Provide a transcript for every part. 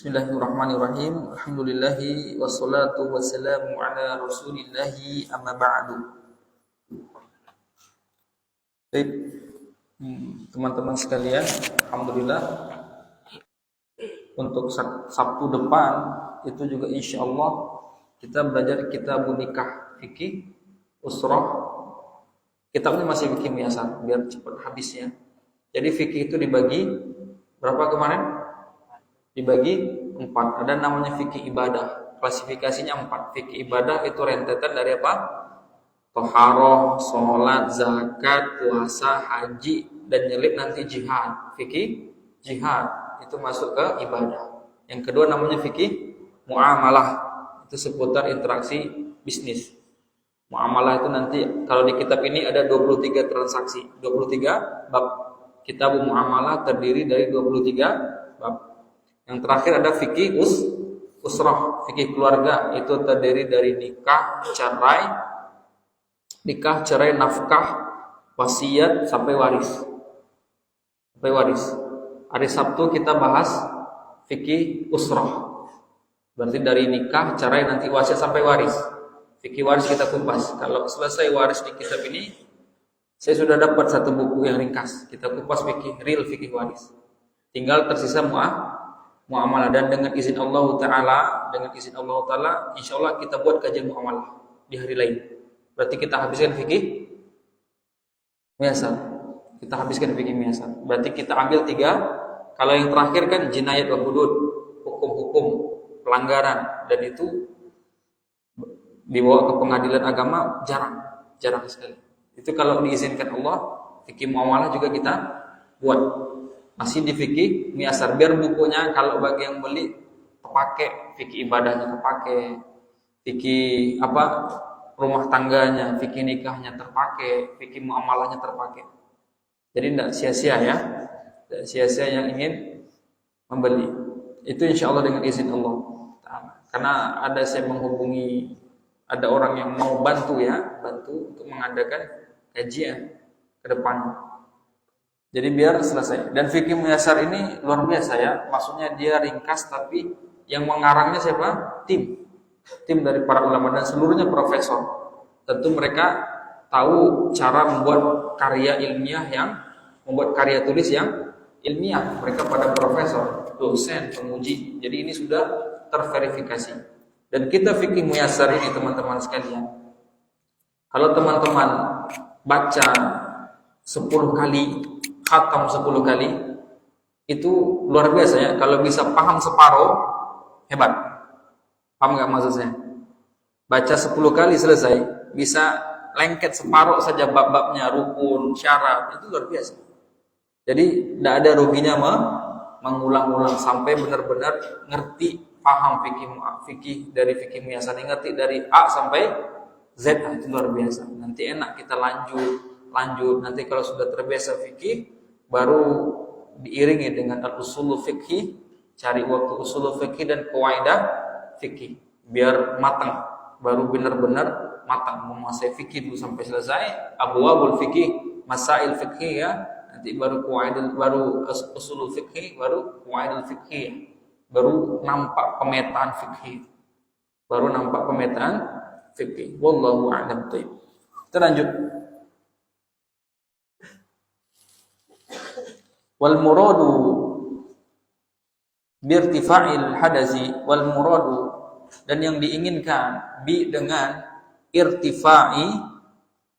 Bismillahirrahmanirrahim. Alhamdulillahi wassalatu wassalamu ala rasulillahi amma ba'du. Baik, teman-teman sekalian, alhamdulillah untuk Sabtu depan itu juga insyaallah kita belajar kitab nikah fikih usrah. Kitabnya masih fikih biasa biar cepat habisnya. Jadi fikih itu dibagi berapa kemarin? Dibagi 4. Ada namanya fikih ibadah. Klasifikasinya 4. Fikih ibadah itu rentetan dari apa? Thaharah, sholat, zakat, puasa, haji, dan nyelip nanti jihad. Fikih jihad itu masuk ke ibadah. Yang kedua namanya fikih muamalah. Itu seputar interaksi bisnis. Muamalah itu nanti kalau di kitab ini ada 23 transaksi, 23 bab. Kitab muamalah terdiri dari 23 bab. Yang terakhir ada fikih usrah, fikih keluarga, itu terdiri dari nikah, cerai, nafkah, wasiat sampai waris. Hari Sabtu kita bahas fikih usrah. Berarti dari nikah, cerai, nanti wasiat sampai waris. Fikih waris kita kupas. Kalau selesai waris di kitab ini, saya sudah dapat satu buku yang ringkas. Kita kupas real fikih waris. Tinggal tersisa muamalah, dan dengan izin Allah Ta'ala insyaallah kita buat kajian muamalah di hari lain. Berarti kita habiskan fikih miyasar. Berarti kita ambil 3. Kalau yang terakhir kan jinayat wa hudud, hukum-hukum pelanggaran, dan itu dibawa ke pengadilan agama jarang sekali. Itu kalau diizinkan Allah, fikih muamalah juga kita buat. Masih di fikih miyasar, biar bukunya kalau bagi yang beli terpakai, fikih ibadahnya terpakai, fikih rumah tangganya, fikih nikahnya terpakai, fikih muamalahnya terpakai. Jadi tidak sia-sia ya, tidak sia-sia yang ingin membeli. Itu insyaallah dengan izin Allah. Karena ada saya menghubungi, ada orang yang mau bantu untuk mengadakan kajian ke depan. Jadi biar selesai. Dan fikih muyasar ini luar biasa ya. Maksudnya dia ringkas, tapi yang mengarangnya siapa? Tim dari para ulama dan seluruhnya profesor. Tentu mereka tahu cara membuat karya tulis yang ilmiah. Mereka pada profesor, dosen, penguji. Jadi ini sudah terverifikasi. Dan kita fikih muyasar ini teman-teman sekalian, kalau teman-teman baca 10 kali, khatam 10 kali, itu luar biasa ya. Kalau bisa paham separuh, hebat. Paham gak maksud saya? Baca 10 kali selesai, bisa lengket separuh saja bab-babnya, rukun, syarat, itu luar biasa. Jadi tidak ada ruginya mengulang-ulang sampai benar-benar ngerti, paham fikih dari fikih miyasar, ngerti dari A sampai Z, itu luar biasa. Nanti enak kita lanjut. Nanti kalau sudah terbiasa fikih, baru diiringi dengan al-usulul fikih, cari waktu usulul fikih dan kaidah fikih biar matang, baru benar-benar matang menguasai fikih dulu sampai selesai. Abwabul fikih, masail fikih ya, nanti baru kaidah, baru usulul fikih, baru kaidah fikih, baru nampak pemetaan fikih. Wallahu a'lam. Kita lanjut. Wal muradu birtifa'il hadasi wal muradu, dan yang diinginkan dengan irtifa'i,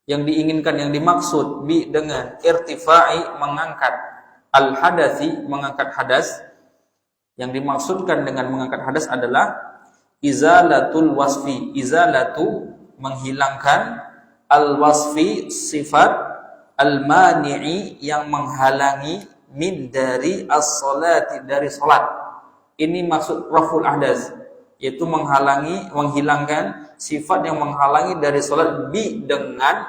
yang dimaksud dengan irtifa'i, mengangkat al hadasi, mengangkat hadas. Yang dimaksudkan dengan mengangkat hadas adalah izalatul wasfi, menghilangkan al wasfi, sifat al mani'i, yang menghalangi min dari as-salati, dari salat. Ini maksud raful ahdas, yaitu menghilangkan sifat yang menghalangi dari salat dengan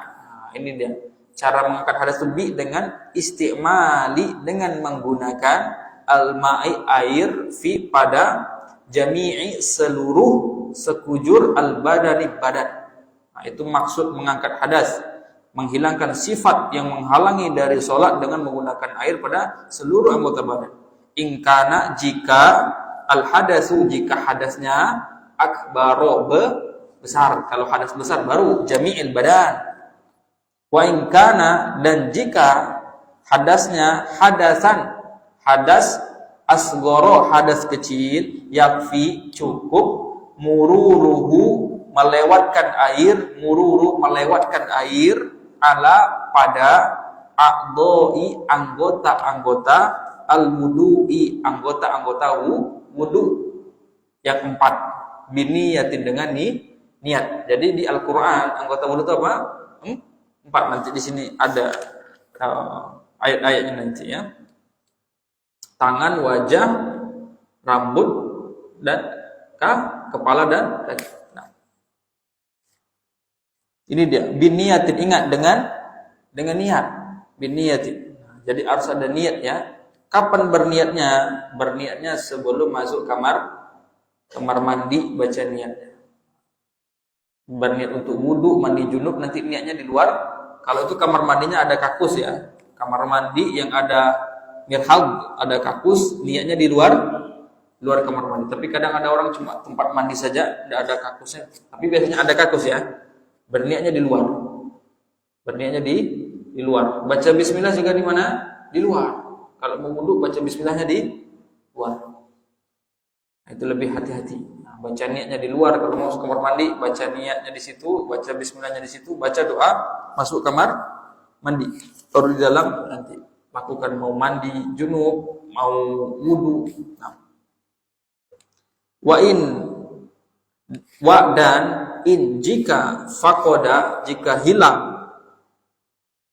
ini dia. Cara mengangkat hadas itu dengan istimali, dengan menggunakan al-ma'i, air, fi, pada jami'i, seluruh, sekujur, al-badani, badan. Nah, itu maksud mengangkat hadas, menghilangkan sifat yang menghalangi dari sholat dengan menggunakan air pada seluruh anggota badan. Ingkana, jika al hadatsu jika hadasnya akbaro besar. Kalau hadas besar baru jami'il badan. Wa in kana, dan jika hadasnya hadasan, hadas asgoro, hadas kecil, yakfi cukup, mururuhu melewatkan air, mururu melewatkan air, ala pada a'dha'i anggota-anggota, al-wudu'i anggota-anggota wudu yang 4, biniyatin dengan niat. Jadi di Al-Qur'an anggota wudu itu apa? 4. Nanti di sini ada ayat-ayatnya nanti ya. Tangan, wajah, rambut, dan kepala dan kaki. Nah. Ini dia biniyatin, ingat dengan niat. Biniyatin. Nah, jadi harus ada niat ya. Kapan berniatnya? Berniatnya sebelum masuk kamar mandi baca niatnya. Berniat untuk wudu, mandi junub, nanti niatnya di luar. Kalau itu kamar mandinya ada kakus ya. Kamar mandi yang ada mirhab, ada kakus, niatnya di luar kamar mandi. Tapi kadang ada orang cuma tempat mandi saja, tidak ada kakusnya. Tapi biasanya ada kakus ya. Berniatnya di luar. Berniatnya di luar. Baca bismillah juga di mana? Di luar. Kalau mau wudu baca bismillahnya di luar. Nah, itu lebih hati-hati. Nah, baca niatnya di luar. Kalau mau masuk kamar mandi, baca niatnya di situ, baca bismillahnya di situ, baca doa, masuk kamar mandi. Baru di dalam nanti lakukan mau mandi junub, mau wudu. Nah. Dan in jika fakoda, jika hilang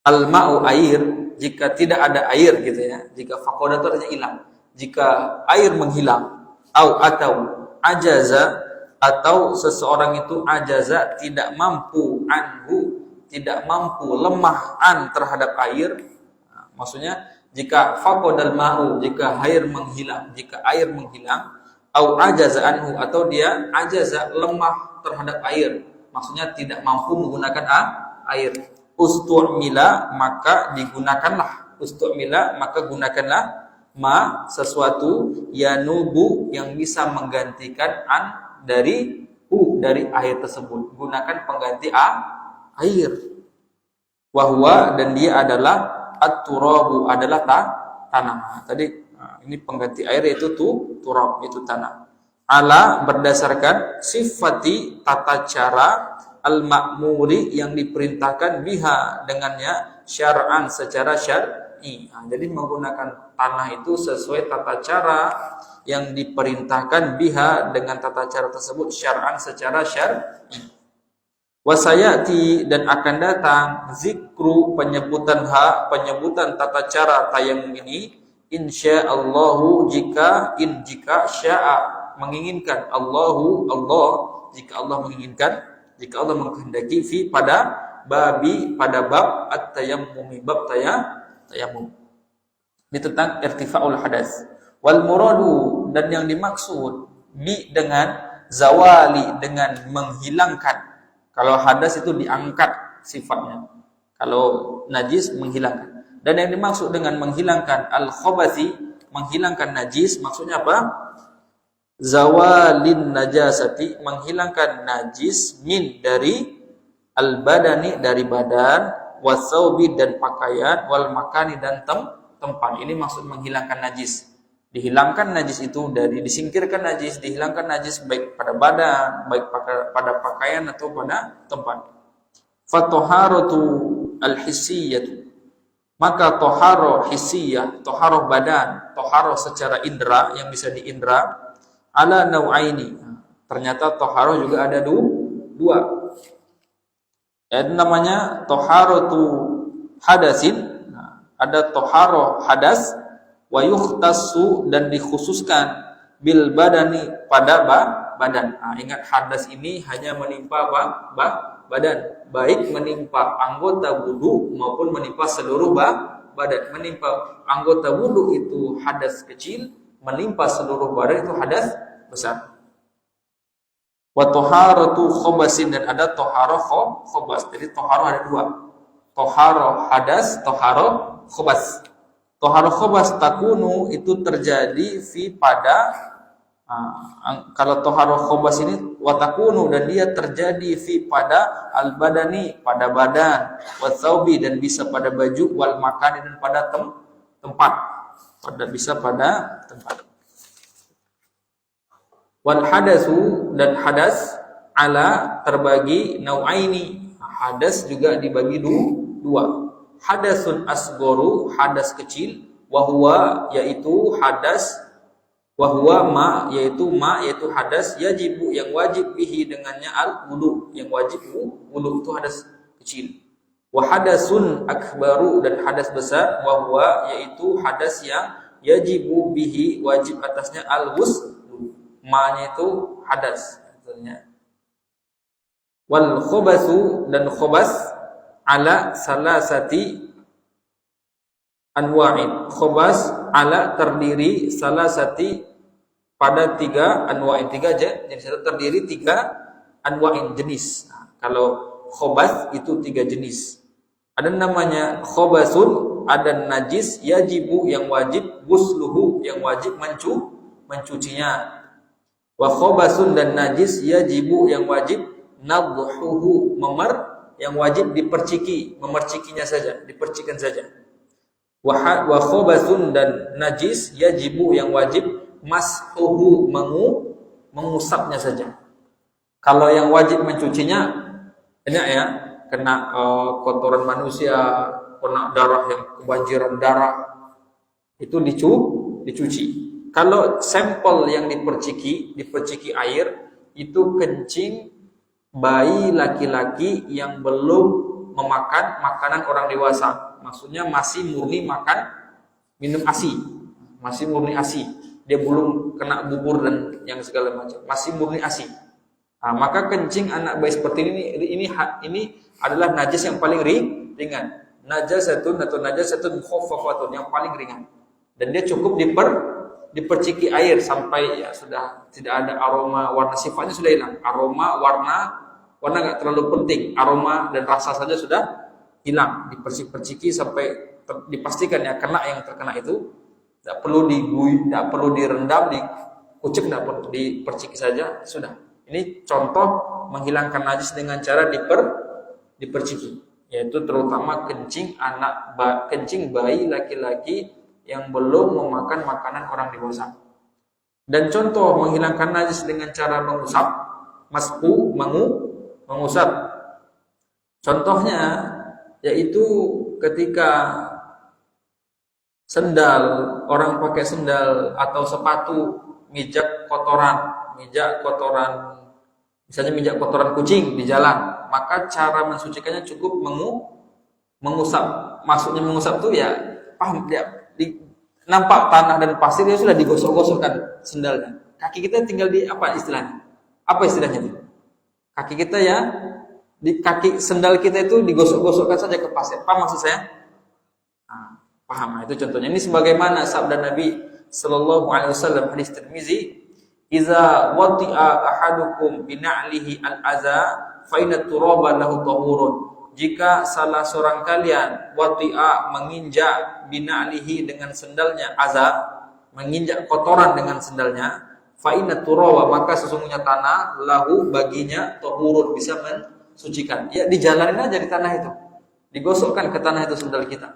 al-ma'u air, jika tidak ada air gitu ya. Jika fakoda itu artinya hilang. Jika air menghilang, atau ajaza, atau seseorang itu ajaza tidak mampu anhu, tidak mampu, lemah terhadap air. Nah, maksudnya jika faqadal ma'u, jika air menghilang, au ajaza anhu, atau dia ajaza, lemah terhadap air, maksudnya tidak mampu menggunakan air. Ustu'mila, maka digunakanlah, gunakanlah sesuatu yanubu yang bisa menggantikan dari air tersebut. Gunakan pengganti air. Wahwa, dan dia adalah at-turabu, adalah tanah. Tadi ini pengganti air yaitu turab, itu tanah. Ala, berdasarkan sifati, tata cara, al-ma'muri, yang diperintahkan biha, dengannya, syar'an, secara syar'i. Nah, jadi menggunakan tanah itu sesuai tata cara yang diperintahkan biha, dengan tata cara tersebut, syar'an, secara syar'i. Wasayati, dan akan datang zikru, penyebutan tata cara tayamum ini, insyaallahu, jika sya'a, menginginkan, Allah, jika Allah menginginkan, jika Allah menghendaki, pada bab at-tayammum, bab tayammum. Ini tentang irtifa'ul hadas. Wal muradu, dan yang dimaksud dengan zawali, dengan menghilangkan. Kalau hadas itu diangkat sifatnya. Kalau najis menghilangkan. Dan yang dimaksud dengan menghilangkan al-khabasi, menghilangkan najis, maksudnya apa? Zawalin najasati, menghilangkan najis, min, dari al-badani, dari badan, wasaubi, dan pakaian, wal makani, dan tempat. Ini maksud menghilangkan najis. Dihilangkan najis itu disingkirkan najis, dihilangkan najis baik pada badan, baik pada pakaian atau pada tempat. Fatoharatu al-hissiyatu, maka toharo hissiyah, toharo badan, toharo secara indera, yang bisa diindra, ala nau'aini. Ternyata toharo juga ada dua. Itu namanya toharatu hadasin. Ada toharo hadas, wa yukhtassu, dan dikhususkan, bil badani, pada badan. Nah, ingat hadas ini hanya menimpa badan, baik menimpa anggota wudu maupun menimpa seluruh badan. Menimpa anggota wudu itu hadas kecil, menimpa seluruh badan itu hadas besar. Wa taharatu khabasin, dan ada tahara khabas. Jadi tahara ada dua. Tahara hadas, tahara khabas. Tahara khabas takunu, itu terjadi pada Kalau toharoh khobas ini watakunu, dan dia terjadi fi pada al badani, pada badan, watsaubi, dan bisa pada baju, wal makani, dan pada tempat, bisa pada tempat. Wal hadasu, dan hadas, ala, terbagi, nau'aini, hadas juga dibagi dua. Hadasun asgoru, hadas kecil, wahwa, yaitu hadas, wahwa yaitu hadas, yajibu, yang wajib, bihi, dengannya, al wudu, yang wajib wudu, itu hadas kecil. Wa hadasun akbaru, dan hadas besar, wahwa, yaitu hadas yang yajibu, bihi, wajib atasnya, al wuslu, ma-nya itu hadas artinya. Wal khobasu, dan khobas, ala salasati anwa'in, khobas ala terdiri, salasati pada 3 anwa'in, 3 jenis, terdiri 3 anwa'in, jenis. Kalau khobas itu 3 jenis. Ada namanya khobasun, ada najis, yajibu, yang wajib, wusluhu, yang wajib mencucinya. Wa khobasun, dan najis, yajibu, yang wajib, nadhuhu, yang wajib memercikinya saja, dipercikan saja. Wa khobasun, dan najis, yajibu, yang wajib, mashuhu, mengusapnya saja. Kalau yang wajib mencucinya banyak ya, kena kotoran manusia, kena darah, yang kebanjiran darah, itu dicuci. Kalau sampel yang diperciki air, itu kencing bayi laki-laki yang belum memakan makanan orang dewasa. Maksudnya masih murni minum ASI. Masih murni ASI. Dia belum kena bubur dan yang segala macam. Masih murni ASI. Maka kencing anak bayi seperti ini adalah najis yang paling ringan. Najasatun khaffafatun, yang paling ringan. Dan dia cukup diperciki air sampai ya sudah tidak ada aroma, warna, sifatnya sudah hilang. Aroma, warna enggak terlalu penting. Aroma dan rasa saja sudah hilang. Diperciki sampai dipastikan ya yang terkena itu tidak perlu tidak perlu direndam, dikucek, tidak perlu, diperciki saja sudah. Ini contoh menghilangkan najis dengan cara diperciki, yaitu terutama kencing bayi laki-laki yang belum memakan makanan orang dewasa. Dan contoh menghilangkan najis dengan cara mengusap, mengusap. Contohnya yaitu ketika orang pakai sendal atau sepatu mijak kotoran, misalnya mijak kotoran kucing di jalan, maka cara mensucikannya cukup mengusap. Maksudnya mengusap itu ya paham ya, nampak tanah dan pasir, ya sudah digosok-gosokkan sendalnya. Kaki kita tinggal apa istilahnya itu? Kaki kita ya, di kaki sendal kita itu digosok-gosokkan saja ke pasir. Paham maksud saya? Paham. Itu contohnya. Ini sebagaimana sabda Nabi sallallahu alaihi wasallam, hadis Tirmizi, "Iza wati'a ahadukum bina'lihi al-aza fa inna turaba lahu tahurun." Jika salah seorang kalian wati'a, menginjak, bina'lihi, dengan sendalnya, aza, menginjak kotoran dengan sendalnya, fa inna turaba, maka sesungguhnya tanah, lahu, baginya, tahurun, bisa mensucikan. Ya dijalanin aja di tanah itu, digosokkan ke tanah itu sendal kita,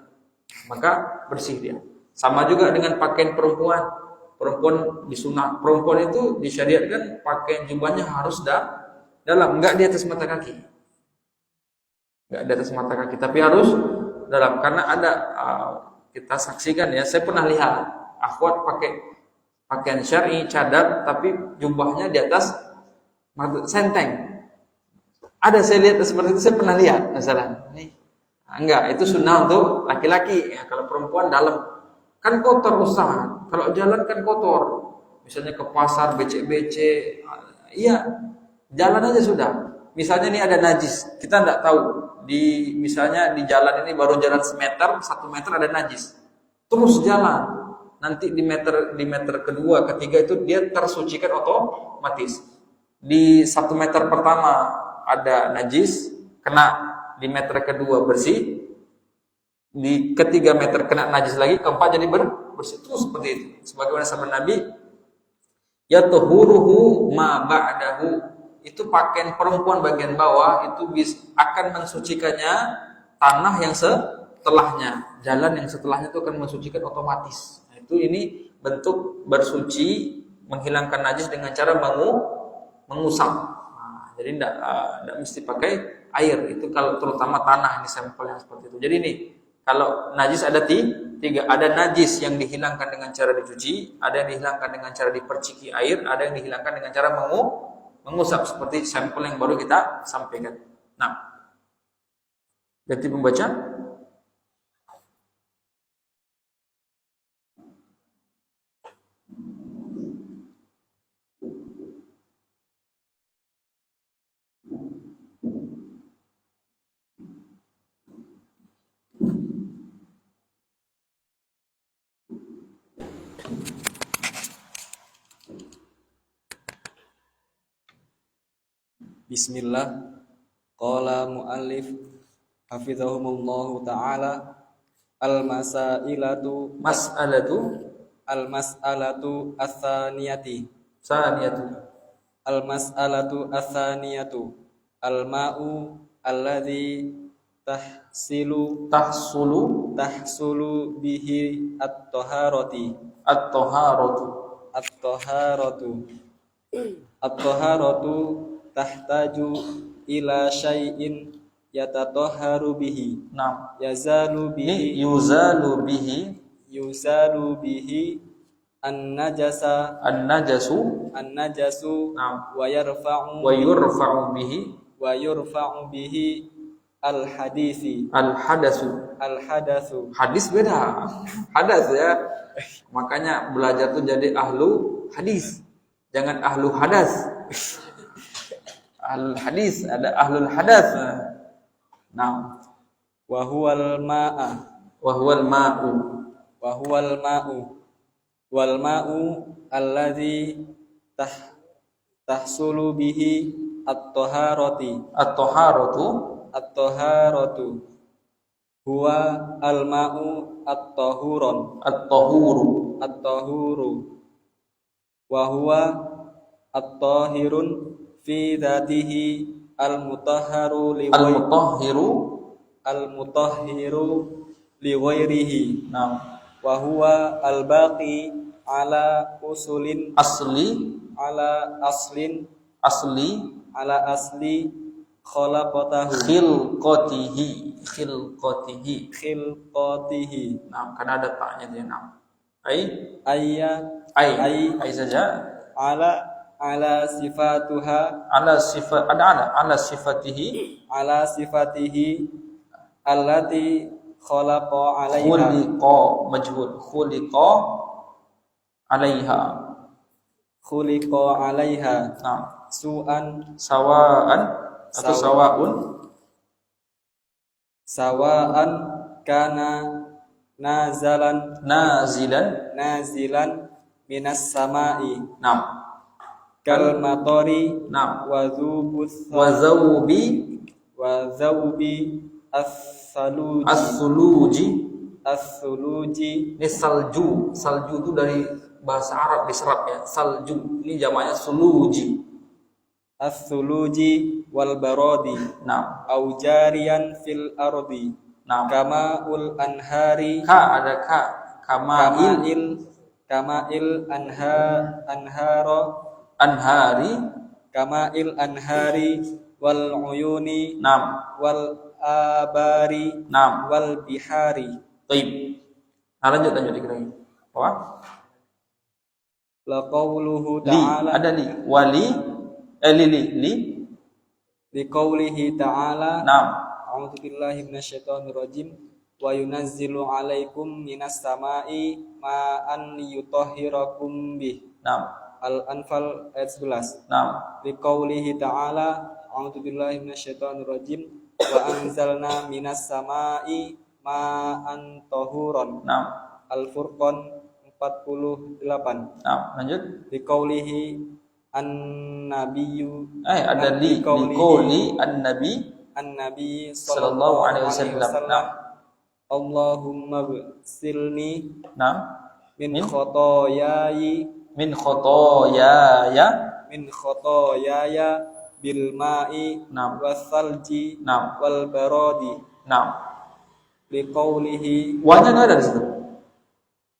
maka bersih dia. Sama juga dengan pakaian perempuan disunah, perempuan itu disyariatkan pakaian jubahnya harus dalam, enggak di atas mata kaki. Enggak di atas mata kaki, tapi harus dalam. Karena ada kita saksikan ya, saya pernah lihat akhwat pakai pakaian syar'i, cadar, tapi jubahnya di atas senteng. Ada saya lihat seperti itu, saya pernah lihat masalah ini. Enggak, itu sunnah untuk laki-laki ya. Kalau perempuan dalam, kan kotor usaha. Kalau jalan kan kotor. Misalnya ke pasar, becek-becek, iya, jalan aja sudah. Misalnya ini ada najis, kita enggak tahu. Misalnya di jalan ini baru jalan 1 meter ada najis. Terus jalan. Nanti di meter kedua, ketiga itu dia tersucikan otomatis. Di 1 meter pertama ada najis, kena. Di meter kedua bersih, di ketiga meter kena najis lagi, keempat jadi bersih. Terus seperti itu. Sebagaimana sabda Nabi, yatuhuruhu ma ba'dahu, itu pakaian perempuan bagian bawah itu akan mensucikannya tanah yang setelahnya, jalan yang setelahnya itu akan mensucikan otomatis. Nah, itu ini bentuk bersuci menghilangkan najis dengan cara mengusap. Nah, jadi tidak mesti pakai air, itu kalau terutama tanah, ini sampel yang seperti itu. Jadi ini kalau najis ada tiga, ada najis yang dihilangkan dengan cara dicuci, ada yang dihilangkan dengan cara diperciki air, ada yang dihilangkan dengan cara mengusap seperti sampel yang baru kita sampaikan. Nah, jadi pembaca Bismillah. Qala muallif hafizahumullahu ta'ala al-mas'alatu ats-tsaniyati al-ma'u alladzi tahsulu bihi at-taharatu tahtaju ila syai'in yatatahharu bihi. Nah, Yuzalu bihi an-najasu nah, wa yurfa'u bihi al-hadasu. Hadis beda. Hadas ya. Makanya belajar tuh jadi ahlu hadis. Jangan ahlu hadas. Ahlul hadis, ada ahlul hadas. Nah, wa huwal ma'u alladzi tahsulu bihi at-taharatu huwa al-ma'u at-tahuru wa huwa at-tahirun fi dzatihi al-mutahharu li ghairihi. nah, Wa huwa al-baqi ala aslin khilqatihi. Nah, karena ada taknya dia. Nah, ai saja. ala sifatuha ala sifatihi allati khalaqa khuliqa alaiha nah, sawa'an atau sawa'an kana nazilan minas sama'i nah, kal matori nah, wa zawbi as-suluji. Ini salju itu dari bahasa Arab diserap ya. Salju ini jamaknya suluji. As-suluji wal baradi. Nah, au jariyan fil ardi. Nah, kamaul anhari. Kamail anhari wal uyuni. Nam. Wal abari. Nam. Wal bihari. Baik. Nah, lanjut dikit lagi. Apa? La qauluhu ta'ala. Ada li qaulihi ta'ala. Naam. A'udzu billahi minasyaitonir rajim. Wa yunazzilu 'alaikum minas sama'i ma'an liyutahhirakum bih. Naam. Al-Anfal ayat 11. Naam. Li qaulihi ta'ala. A'udzu billahi minasyaitonir rajim. Wa anzalna minas sama'i ma'an tahuron. Naam. Al-Furqan 48. Naam, lanjut. Li qaulihi an-nabiyyu ada li qauli an-nabi sallallahu alaihi wasallam. Allahumma silni Naam. min khotoyai min khotoyaya. min khotoyaya bil ma'i Naam. wasalji Naam. wal barodi Naam. liqaulihi Wanya nggak ada di situ.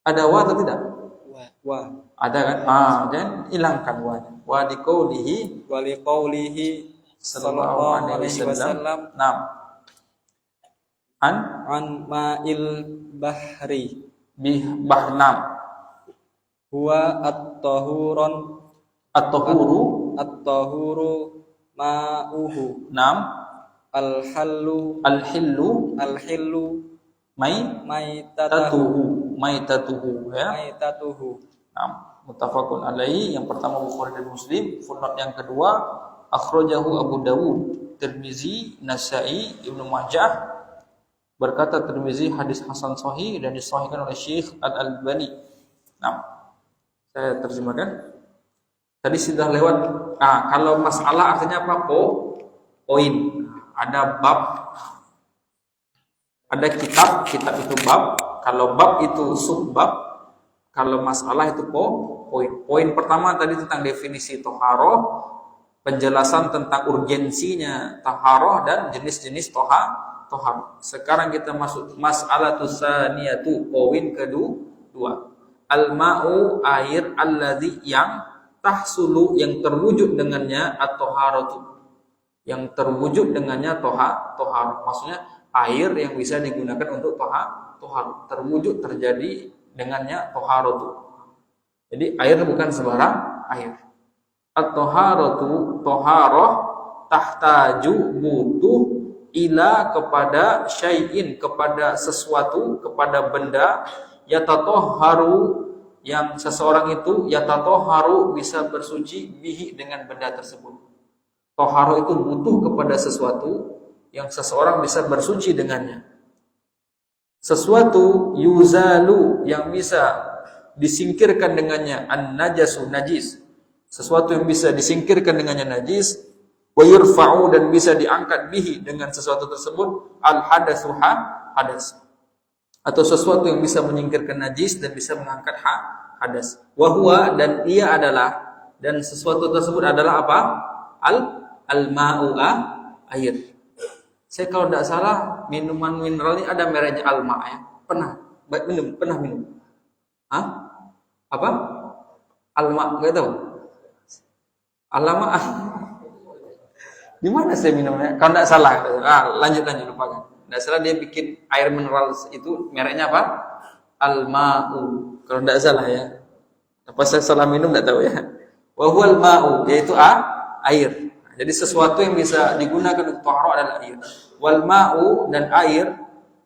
Ada wa atau tidak? wa Ada kan? Jangan hilangkan wanya. Wa liqaulihi wa liqaulihi sallallahu alaihi wasallam. Naam. an ma'il bahri Bahnam. huwa at-tahurun At-tahuru. at-tahuru ma'uhu Naam. al-hallu Al-hillu. al-hillu Maitatuhu. Maitatuhu ya. maitatuhu Naam. Muttafaqun alaihi. Yang pertama Bukhari dan Muslim. Footnote yang kedua akhrajahu Abu Dawud, Tirmizi, Nasa'i, Ibnu Majah. Berkata Tirmizi hadis hasan sahih dan disahihkan oleh Syekh Al-Albani. Nah, saya terjemahkan. Tadi sudah lewat. Kalau masalah artinya apa? Poin. Ada bab, ada kitab itu bab. Kalau bab itu subbab. Kalau masalah itu poin. Poin pertama tadi tentang definisi toharoh, penjelasan tentang urgensinya taharoh dan jenis-jenis toharoh. Sekarang kita masuk mas'alatu tsaniyatu, poin kedua. Al-ma'u, air, alladzi yang tahsulu, yang terwujud dengannya at-taharatu. Yang terwujud dengannya tohar. Maksudnya air yang bisa digunakan untuk tohar. Terwujud terjadi dengannya toharatu. Jadi air bukan sembarang air. At-taharatu, toharoh, tahtaju, butuh, ila kepada syai'in, kepada sesuatu, kepada benda, yatatoharu, yang seseorang itu yatatoharu bisa bersuci bihi dengan benda tersebut. Toharu itu butuh kepada sesuatu yang seseorang bisa bersuci dengannya. Sesuatu yuzalu yang bisa disingkirkan dengannya an-najasu, najis. Sesuatu yang bisa disingkirkan dengannya najis, wa yurfa'u, dan bisa diangkat bihi dengan sesuatu tersebut al-hadatsu, hadas. Atau sesuatu yang bisa menyingkirkan najis dan bisa mengangkat hadas. Wa huwa, dan ia adalah, dan sesuatu tersebut adalah apa? Al-ma'u, air. Saya kalau tidak salah minuman mineral ini ada mereknya Alma ya. Pernah minum? Apa? Alma, enggak tahu. Alma. Di mana saya minumnya? Kalau tidak salah. Lanjut lupakan. Tidak salah dia bikin air mineral itu mereknya apa? Al-ma'u. Kalau tidak salah ya. Apa saya salah minum tidak tahu ya. Wa huwal ma'u, yaitu air. Jadi sesuatu yang bisa digunakan untuk taharah adalah air. Wal ma'u, dan air,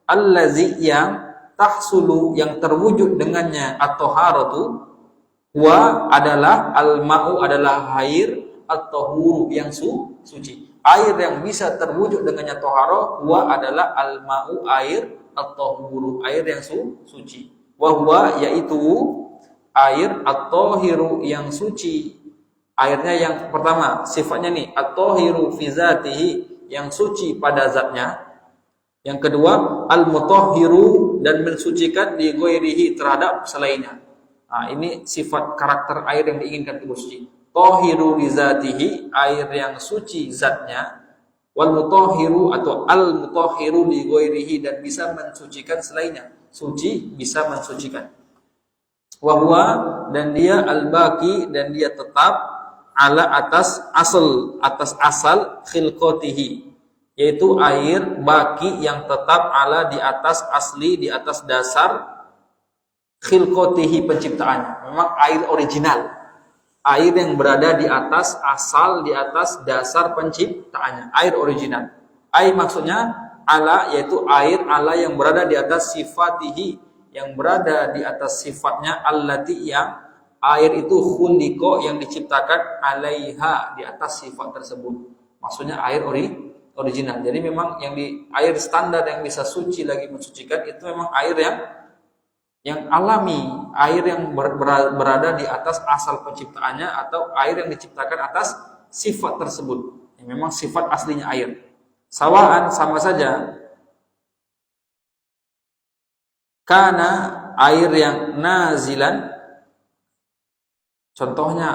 allazi yang tahsulu, yang terwujud dengannya at-taharatu, wa adalah al-ma'u, adalah air, at-tahuru, yang suci. Air yang bisa terwujud dengannya taharah, wa adalah al-ma'u, air, at-tahuru, air yang suci. Wa huwa, yaitu air at-tahiru, yang suci. Airnya yang pertama sifatnya nih at-tahiru fi zatihi, yang suci pada zatnya. Yang kedua al-mutahhiru, dan mensucikan di ghairihi, terhadap selainnya. Ini sifat karakter air yang diinginkan itu suci. Tahiru li zatihi, air yang suci zatnya. Wal mutahhiru, atau al-mutahhiru li ghairihi, dan bisa mensucikan selainnya. Suci bisa mensucikan. Wa huwa, dan dia al-baqi, dan dia tetap ala atas asal khilqatihi, yaitu air baki yang tetap ala di atas asli, di atas dasar khilqatihi, penciptaannya. Memang air original, air yang berada di atas asal, di atas dasar penciptaannya, air original. Air maksudnya ala, yaitu air ala yang berada di atas sifatihi, yang berada di atas sifatnya, allati, yang air itu khuliqo, yang diciptakan, alaiha, di atas sifat tersebut. Maksudnya air original. Jadi memang yang di air standar yang bisa suci lagi mensucikan itu memang air yang alami, air yang berada di atas asal penciptaannya, atau air yang diciptakan atas sifat tersebut. Yang memang sifat aslinya air. Sawaan, sama saja. Karena air yang nazilan, Contohnya,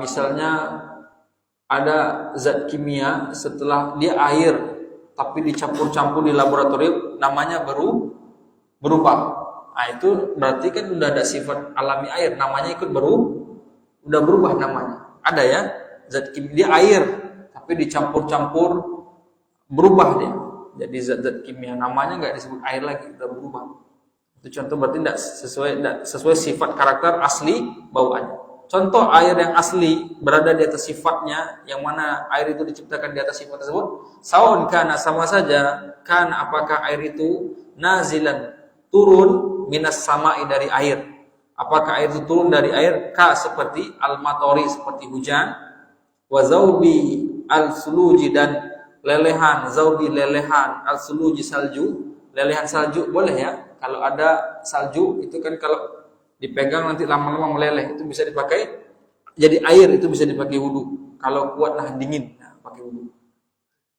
misalnya ada zat kimia setelah dia air, tapi dicampur-campur di laboratorium, namanya berubah. Nah, itu berarti kan udah ada sifat alami air, namanya ikut udah berubah namanya. Ada ya, zat kimia dia air, tapi dicampur-campur berubah dia. Jadi zat-zat kimia namanya nggak disebut air lagi, udah berubah. Itu contoh berarti tidak sesuai sifat karakter asli bawaannya. Contoh air yang asli berada di atas sifatnya, yang mana air itu diciptakan di atas sifat tersebut. Saun kana, sama saja. Kan apakah air itu nazilan, turun, minas sama'i, dari air. Apakah air itu turun dari air? Ka, seperti al-matori, seperti hujan. Wa zaubi al-suluji, dan lelehan, zaubi lelehan, al-suluji salju, lelehan salju boleh ya. Kalau ada salju itu kan kalau dipegang nanti lama-lama meleleh, itu bisa dipakai jadi air, itu bisa dipakai wudu. Kalau kuat nahan dingin, nah, pakai wudu.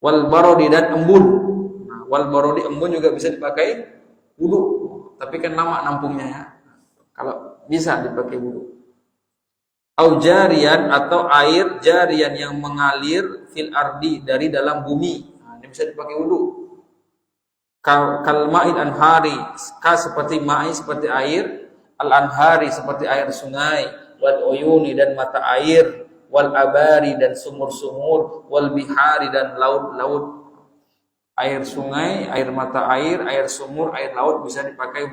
Wal barodi, dan embun. Nah, wal barodi, embun juga bisa dipakai wudu. Tapi kan lama nampungnya ya. Kalau bisa dipakai wudu. Au jarian, atau air jarian yang mengalir fil ardi, dari dalam bumi. Nah, ini bisa dipakai wudu. Kal ma'il anhari, ka seperti ma'i, seperti air, al anhari seperti air sungai, wal uyuni, dan mata air, wal abari, dan sumur-sumur, wal bihari, dan laut-laut. Air sungai, air mata air sumur, air laut bisa dipakai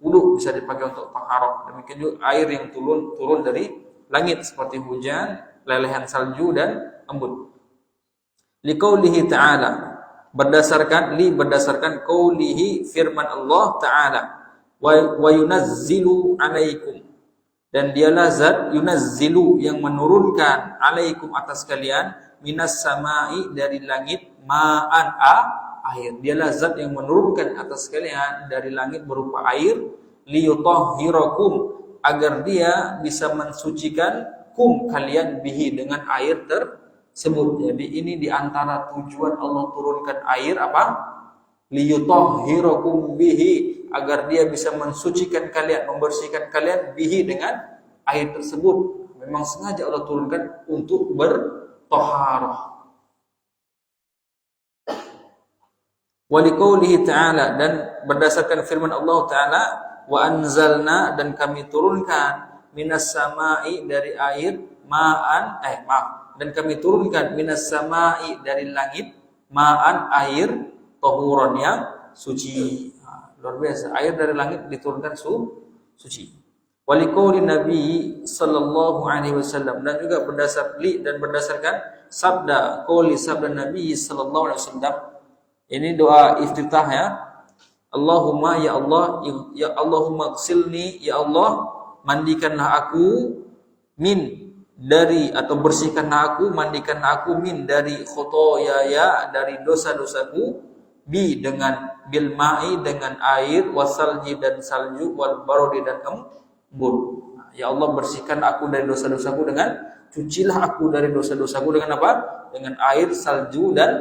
wudu, bisa dipakai untuk taharah. Demikian juga air yang turun dari langit seperti hujan, lelehan salju, dan embun. Liqaulihi ta'ala, berdasarkan qaulihi, firman Allah Ta'ala, wa yunazzilu alaikum, dan dialah zat yunazzilu, yang menurunkan, alaikum, atas kalian, minas sama'i, dari langit, ma'an, air. Dialah zat yang menurunkan atas kalian dari langit berupa air, liyutahhirakum, agar dia bisa mensucikan kalian bihi, dengan air tersebut. Jadi ini diantara tujuan Allah turunkan air apa? Liyutahhirakum bihi, agar dia bisa mensucikan kalian, membersihkan kalian, bihi, dengan air tersebut. Memang sengaja Allah turunkan untuk bertaharah. Wa liqaulihi ta'ala, dan berdasarkan firman Allah Ta'ala, wa anzalna, dan kami turunkan, minas sama'i, dari air, dan kami turunkan, minas sama'i, dari langit, ma'an, air, tahuran, yang suci. Luar biasa, air dari langit diturunkan suci. Wa liqauli Nabi sallallahu alaihi wasallam, dan juga berdasarkan sabda Nabi sallallahu alaihi wasallam. Ini doa iftitah ya. Allahumma, ya Allah, ya Allahumma ghsilni, ya Allah, mandikanlah aku, min, dari, atau bersihkanlah aku, mandikanlah aku, min, dari khotoyaya, dari dosa-dosaku, bi, dengan bil ma'i, dengan air, wasalji, dan salju, wal barodi, dan embun. Ya Allah, bersihkan aku dari dosa-dosaku dengan, cucilah aku dari dosa-dosaku dengan apa? Dengan air, salju, dan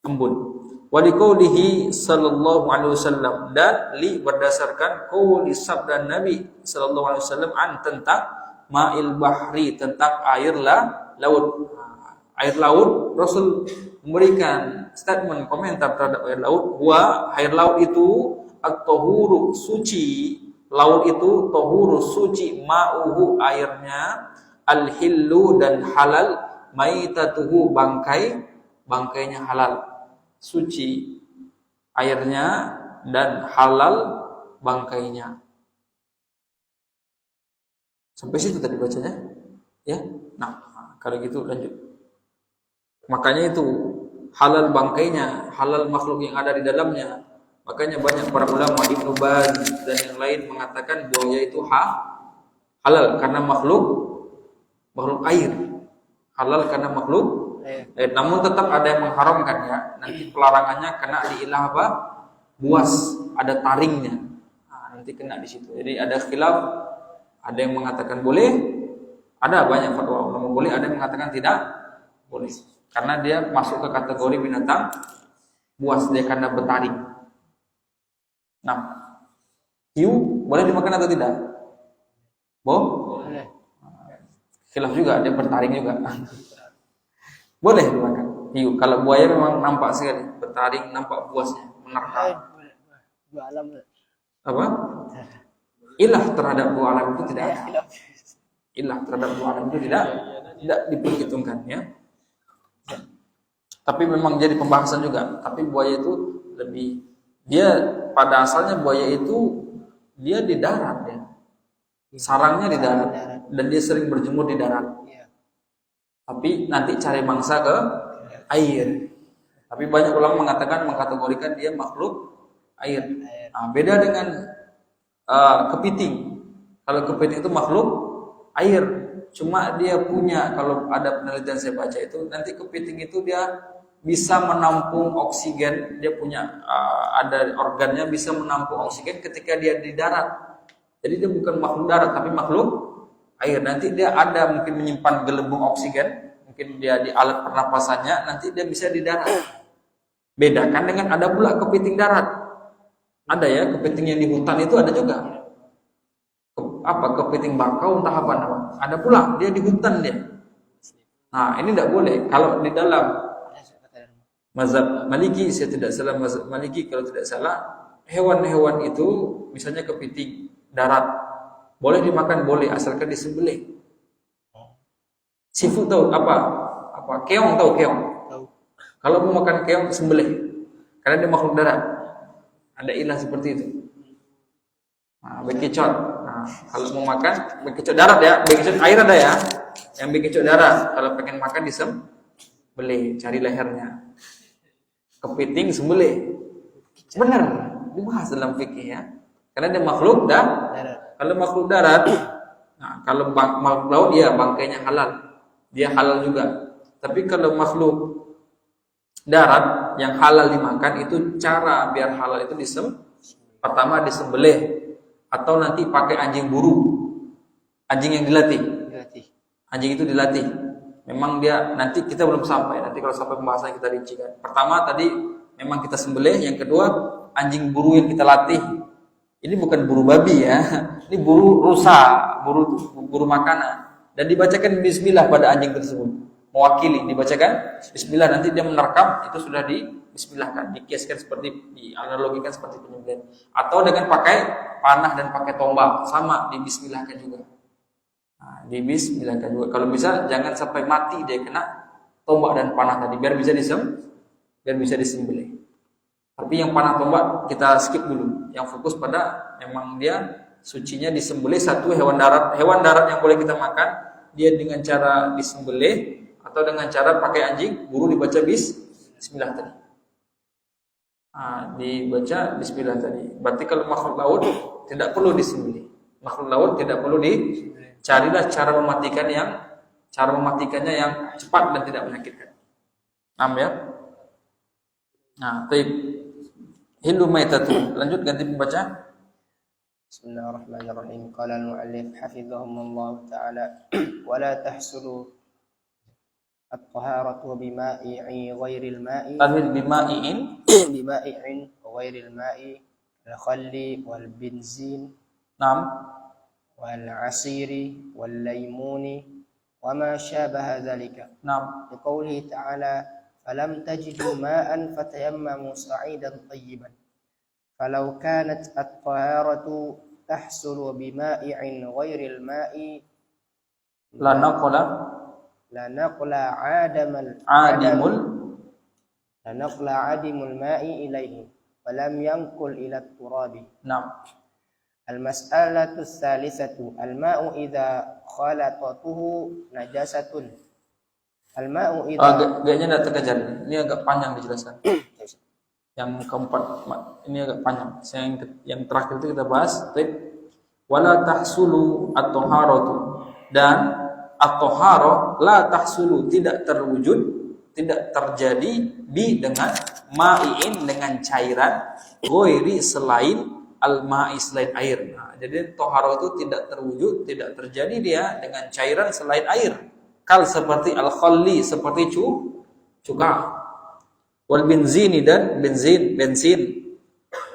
embun. Wa liqaulihi sallallahu alaihi wasallam, dan berdasarkan qauli sabda Nabi sallallahu alaihi wasallam, tentang ma'il bahri, tentang air laut. Air laut, Rasul memberikan statement, komentar terhadap air laut. Air laut itu at-tahuru, suci. Laut itu tahuru, suci. Ma'uhu, airnya, al-hillu, dan halal. Maitatuhu, bangkainya halal. Suci airnya, dan halal bangkainya. Sampai situ tadi bacanya, ya. Nah, kalau gitu lanjut. Makanya itu halal bangkainya, halal makhluk yang ada di dalamnya. Makanya banyak para ulama, Ibnu Baz dan yang lain, mengatakan buaya itu halal karena makhluk air. Halal karena makhluk. Namun tetap ada yang mengharamkan ya. Nanti pelarangannya kena di ilah apa? Buas, ada taringnya. Nah, nanti kena di situ. Jadi ada khilaf, ada yang mengatakan boleh, ada banyak fatwa ulama boleh, ada yang mengatakan tidak boleh. Karena dia masuk ke kategori binatang buas, dia karena bertaring. Nah, hiu boleh dimakan atau tidak? Boleh. Khilaf juga, dia bertaring juga. Boleh dimakan hiu. Kalau buaya memang nampak sekali, bertaring, nampak puasnya, menerkam. Dua alam. Apa? Ilah terhadap dua alam itu tidak ada. Ilah terhadap dua alam itu tidak diperhitungkan ya. Tapi memang jadi pembahasan juga. Tapi buaya itu lebih, dia pada asalnya buaya itu dia di darat ya. Sarangnya di darat dan dia sering berjemur di darat. Tapi nanti cari mangsa ke air. Tapi banyak ulama mengatakan mengkategorikan dia makhluk air. Nah, beda dengan kepiting. Kalau kepiting itu makhluk air, cuma dia punya, kalau ada penelitian saya baca itu, nanti kepiting itu dia bisa menampung oksigen, dia punya ada organnya bisa menampung oksigen ketika dia di darat. Jadi dia bukan makhluk darat tapi makhluk air. Nanti dia ada mungkin menyimpan gelembung oksigen, mungkin dia di alat pernapasannya, nanti dia bisa di darat. Bedakan dengan ada pula kepiting darat. Ada ya, kepiting yang di hutan itu ada juga. Kepiting bakau entah apa nama. Ada pula dia di hutan dia. Nah, ini tidak boleh. Kalau di dalam mazhab Maliki, saya tidak salah mazhab Maliki kalau tidak salah, hewan-hewan itu misalnya kepiting darat boleh dimakan, boleh asalkan disembelih. Seafood tahu apa? Keong tahu keong? Kalau mau makan keong sembelih. Karena dia makhluk darat. Ada ilah seperti itu. Nah, bekicot. Nah, kalau mau makan bekicot darat ya, bekicot air ada ya. Yang bekicot darat, kalau pengen makan disembelih, cari lehernya. Kepiting sembelih. Benar, dibahas dalam fikih ya. Karena dia makhluk darat. Kalau makhluk darat, nah, kalau makhluk laut ya bangkainya halal. Dia halal juga. Tapi kalau makhluk darat yang halal dimakan, itu cara biar halal itu pertama disembelih atau nanti pakai anjing buru. Anjing yang dilatih. Anjing itu dilatih. Memang dia, nanti kita belum sampai. Nanti kalau sampai pembahasan kita rincikan. Pertama tadi memang kita sembelih, yang kedua anjing buru yang kita latih. Ini bukan buru babi ya. Ini buru rusa, buru makanan. Dan dibacakan bismillah pada anjing tersebut. Mewakili, dibacakan bismillah, nanti dia menerkam, itu sudah di bismillahkan, dikiaskan seperti, dianalogikan seperti penyembelihan. Atau dengan pakai panah dan pakai tombak, sama dibismillahkan juga. Nah, dibismillahkan juga. Kalau bisa jangan sampai mati dia kena tombak dan panah tadi, biar bisa disembelih. Tapi yang panah tombak kita skip dulu. Yang fokus pada memang dia sucinya disembelih satu hewan darat. Hewan darat yang boleh kita makan dia dengan cara disembelih atau dengan cara pakai anjing buru, dibaca bismillah tadi. Nah, dibaca bismillah tadi. Berarti kalau makhluk laut tidak perlu disembelih. Makhluk laut tidak perlu dicarilah cara mematikannya yang cepat dan tidak menyakitkan. Paham ya? Nah, baik. Hindu maitatu. Lanjut ganti pembaca. Bismillahirrahmanirrahim. Qala al-mu'allif hafizahumullah ta'ala wa la tahsulu at-taharatu bima'i ghairil ma'i bima'i'in ghairil ma'i al-khalli wal benzin wal asiri wal laymuni wa ma shabaha dhalika. Liqaulihi ta'ala falam tajidu ma'an fatayammamu sa'idan tayyiban. Falau kanat at-taharatu tahsulu bima'i'in ghairil ma'i la naqla adimul ma'i ilaihi walam yankul ila turabi. Al-mas'alatu tsalitsatu al-ma'u idza khalatatuhu najasatun. Al-ma'u idza kayaknya enggak terkejar. Ini agak panjang dijelaskan. Yang keempat ini agak panjang. Yang terakhir itu kita bahas wala tahsulu at-taharatu, dan at-tahara la tahsulu tidak terwujud, tidak terjadi dengan ma'iin, dengan cairan, ghairi selain al-ma'i, selain air. Nah, jadi tahara itu tidak terwujud, tidak terjadi dia dengan cairan selain air. Kal seperti al-khalli, seperti cuka. Wal benzini, dan bensin.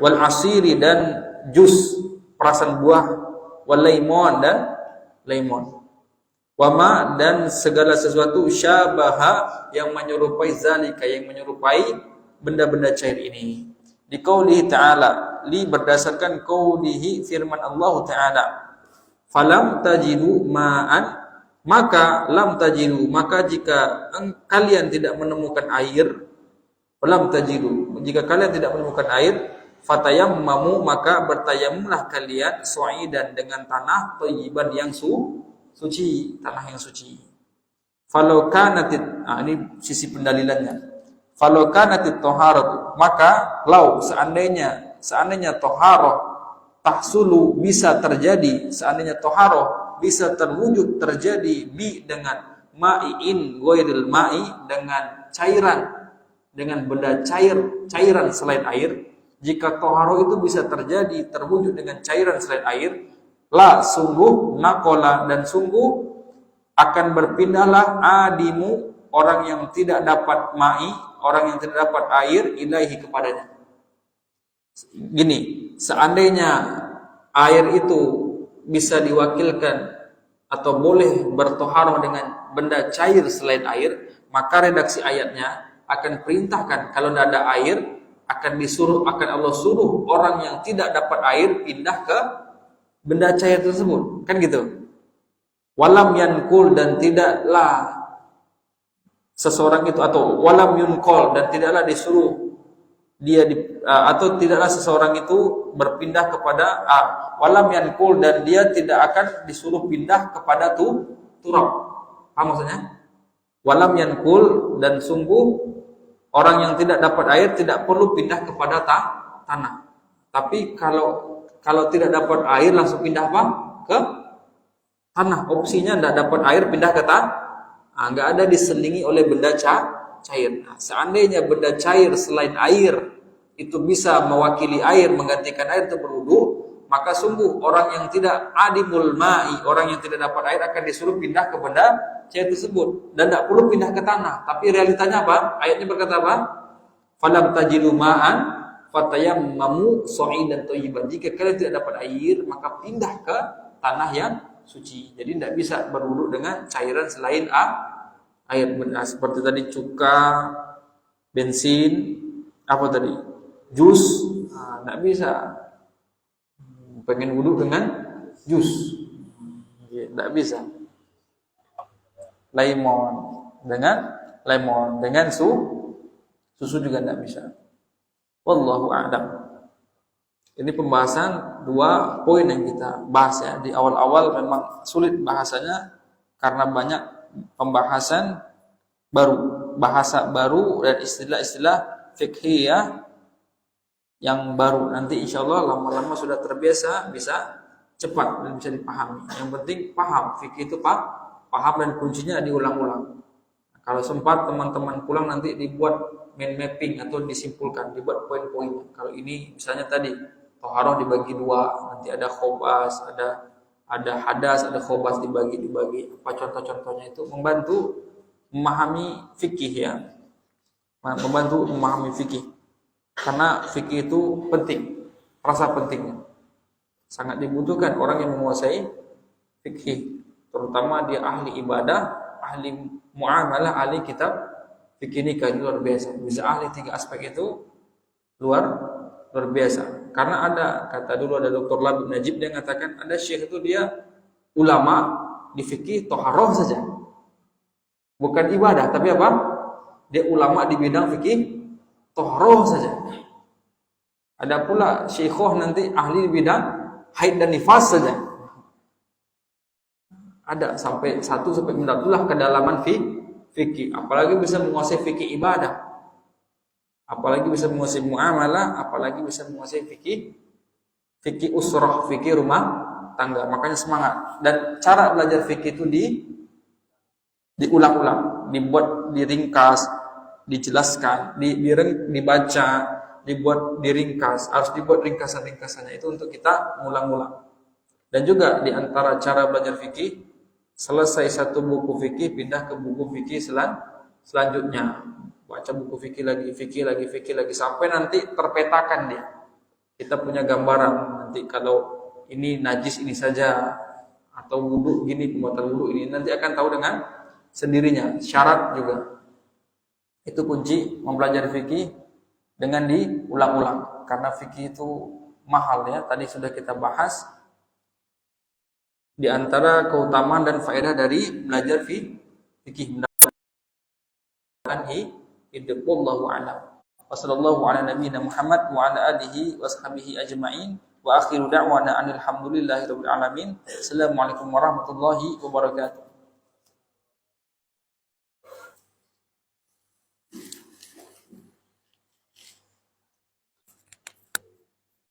Wal asiri, dan jus, perasan buah. Wal lemon, dan lemon. Wama dan segala sesuatu syabaha yang menyerupai zalika, yang menyerupai benda-benda cair ini. Di qaulihi ta'ala, li berdasarkan qaulihi firman Allah Ta'ala, falam tajidu ma'an, maka lam tajidu, maka jika kalian tidak menemukan air, falam tajidu, jika kalian tidak menemukan air, fatayammamu, maka bertayamumlah kalian su'idan dengan tanah thayyiban yang suci, tanah yang suci. Falau kanatit, ini sisi pendalilannya. Falau kanatit taharatu, maka lau seandainya taharah tahsulu bisa terjadi, seandainya taharah bisa terwujud terjadi bi dengan ma'iin ghairil ma'i, dengan cairan, dengan benda cairan selain air. Jika taharah itu bisa terjadi terwujud dengan cairan selain air, la sungguh nakola, dan sungguh akan berpindahlah adimu, orang yang tidak dapat ma'i, orang yang tidak dapat air, ilaihi kepadanya. Gini, seandainya air itu bisa diwakilkan atau boleh bertoharah dengan benda cair selain air, maka redaksi ayatnya akan perintahkan kalau tidak ada air, akan Allah suruh orang yang tidak dapat air pindah ke benda cair tersebut, kan gitu. Walam yankul, dan tidaklah seseorang itu, atau walam yunkol, dan tidaklah disuruh dia atau tidaklah seseorang itu berpindah kepada walam yankul, dan dia tidak akan disuruh pindah kepada turab. Apa maksudnya? Walam yankul, dan sungguh orang yang tidak dapat air tidak perlu pindah kepada tanah. Tapi kalau tidak dapat air langsung pindah apa? Ke tanah. Opsinya tidak dapat air pindah ke tanah. Enggak ada diselingi oleh benda cair. Nah, seandainya benda cair selain air itu bisa mewakili air, menggantikan air untuk berwudu, maka sungguh orang yang tidak adimul ma'i, orang yang tidak dapat air akan disuruh pindah ke benda cair tersebut, dan tidak perlu pindah ke tanah. Tapi realitanya apa? Ayatnya berkata apa? Falam tajidu ma'an fatayammamu su'idan thayyiban. Jika kalian tidak dapat air, maka pindah ke tanah yang suci. Jadi tidak bisa berwudu dengan cairan selain air. Seperti tadi cuka, bensin, apa tadi? Jus. Tidak bisa. Pengen wudu dengan jus, tidak bisa. Lemon dengan susu juga tidak bisa. Wallahu a'lam. Ini pembahasan 2 poin yang kita bahas ya. Di awal-awal memang sulit bahasanya karena banyak pembahasan baru, bahasa baru dan istilah-istilah fiqhiyah yang baru. Nanti insyaallah lama-lama sudah terbiasa, bisa cepat dan bisa dipahami. Yang penting paham, fikih itu paham dan kuncinya diulang-ulang. Kalau sempat teman-teman pulang nanti dibuat mind mapping atau disimpulkan, dibuat poin-poin. Kalau ini misalnya tadi thaharah dibagi 2, nanti ada khobas, ada hadas, ada khobas dibagi. Apa contoh-contohnya itu membantu memahami fikih ya. Membantu memahami fikih. Karena fikih itu penting, rasa pentingnya. Sangat dibutuhkan orang yang menguasai fikih, terutama dia ahli ibadah, ahli muamalah, ahli kitab fikih nikah, luar biasa. Bisa ahli 3 aspek itu luar biasa. Karena ada, kata dulu ada Dr. Labib Najib, dia mengatakan ada syekh itu dia ulama di fikih thaharah saja. Bukan ibadah, tapi apa? Dia ulama di bidang fikih thaharah saja. Ada pula syekhah nanti ahli di bidang haid dan nifas saja. Ada sampai 1 sampai 9 itulah kedalaman fikih. Apalagi bisa menguasai fikih ibadah. Apalagi bisa menguasai muamalah, apalagi bisa menguasai fikih usrah, fikih rumah tangga. Makanya semangat. Dan cara belajar fikih itu diulang-ulang, dibuat, diringkas, dijelaskan, dibaca, dibuat diringkas, harus dibuat ringkasan-ringkasannya itu untuk kita ngulang-ngulang. Dan juga di antara cara belajar fikih, selesai 1 buku fikih pindah ke buku fikih selanjutnya. Baca buku fikih lagi sampai nanti terpetakan dia. Kita punya gambaran nanti kalau ini najis ini saja, atau wudu gini, pembuatan wudu ini nanti akan tahu dengan sendirinya. Syarat juga. Itu kunci mempelajari fikih dengan diulang-ulang. Karena fikih itu mahal ya. Tadi sudah kita bahas di antara keutamaan dan faedah dari belajar fikih. Hidup wallahu a'lam. Wassallallahu ala nabiyyina Muhammad wa ala alihi washabihi ajma'in. Wa akhiru da'wana alhamdulillahi rabbil alamin. Assalamualaikum warahmatullahi wabarakatuh.